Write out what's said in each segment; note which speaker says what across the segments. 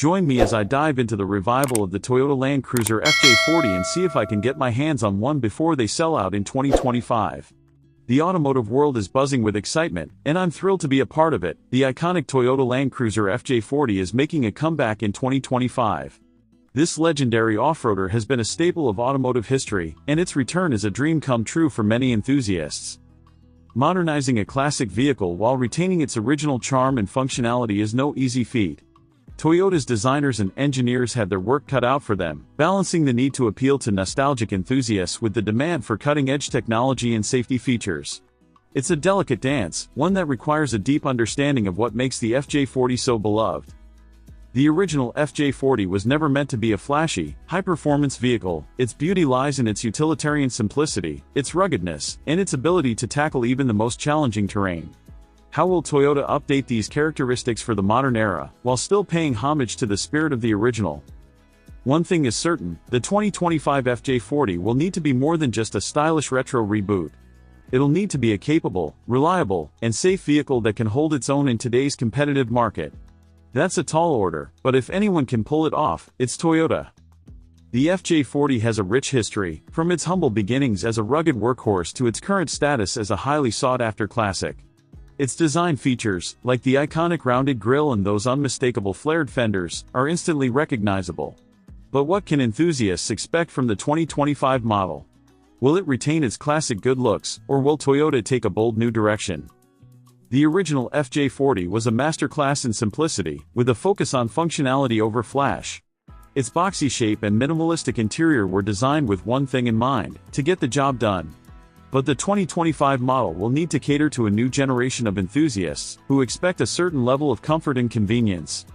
Speaker 1: Join me as I dive into the revival of the Toyota Land Cruiser FJ40 and see if I can get my hands on one before they sell out in 2025. The automotive world is buzzing with excitement, and I'm thrilled to be a part of it. The iconic Toyota Land Cruiser FJ40 is making a comeback in 2025. This legendary off-roader has been a staple of automotive history, and its return is a dream come true for many enthusiasts. Modernizing a classic vehicle while retaining its original charm and functionality is no easy feat. Toyota's designers and engineers had their work cut out for them, balancing the need to appeal to nostalgic enthusiasts with the demand for cutting-edge technology and safety features. It's a delicate dance, one that requires a deep understanding of what makes the FJ40 so beloved. The original FJ40 was never meant to be a flashy, high-performance vehicle. Its beauty lies in its utilitarian simplicity, its ruggedness, and its ability to tackle even the most challenging terrain. How will Toyota update these characteristics for the modern era, while still paying homage to the spirit of the original? One thing is certain, the 2025 FJ40 will need to be more than just a stylish retro reboot. It'll need to be a capable, reliable, and safe vehicle that can hold its own in today's competitive market. That's a tall order, but if anyone can pull it off, it's Toyota. The FJ40 has a rich history, from its humble beginnings as a rugged workhorse to its current status as a highly sought-after classic. Its design features, like the iconic rounded grille and those unmistakable flared fenders, are instantly recognizable. But what can enthusiasts expect from the 2025 model? Will it retain its classic good looks, or will Toyota take a bold new direction? The original FJ40 was a masterclass in simplicity, with a focus on functionality over flash. Its boxy shape and minimalistic interior were designed with one thing in mind: to get the job done. But the 2025 model will need to cater to a new generation of enthusiasts, who expect a certain level of comfort and convenience.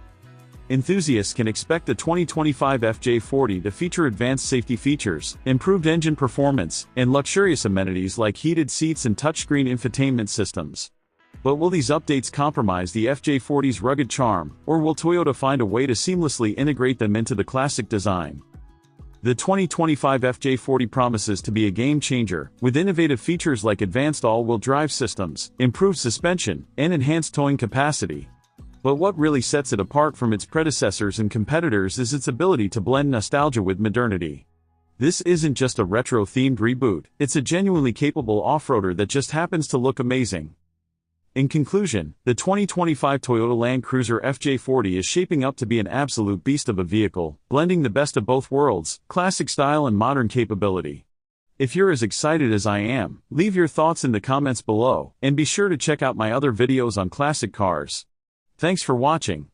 Speaker 1: Enthusiasts can expect the 2025 FJ40 to feature advanced safety features, improved engine performance, and luxurious amenities like heated seats and touchscreen infotainment systems. But will these updates compromise the FJ40's rugged charm, or will Toyota find a way to seamlessly integrate them into the classic design? The 2025 FJ40 promises to be a game-changer, with innovative features like advanced all-wheel drive systems, improved suspension, and enhanced towing capacity. But what really sets it apart from its predecessors and competitors is its ability to blend nostalgia with modernity. This isn't just a retro-themed reboot, it's a genuinely capable off-roader that just happens to look amazing. In conclusion, the 2025 Toyota Land Cruiser FJ40 is shaping up to be an absolute beast of a vehicle, blending the best of both worlds, classic style and modern capability. If you're as excited as I am, leave your thoughts in the comments below, and be sure to check out my other videos on classic cars. Thanks for watching.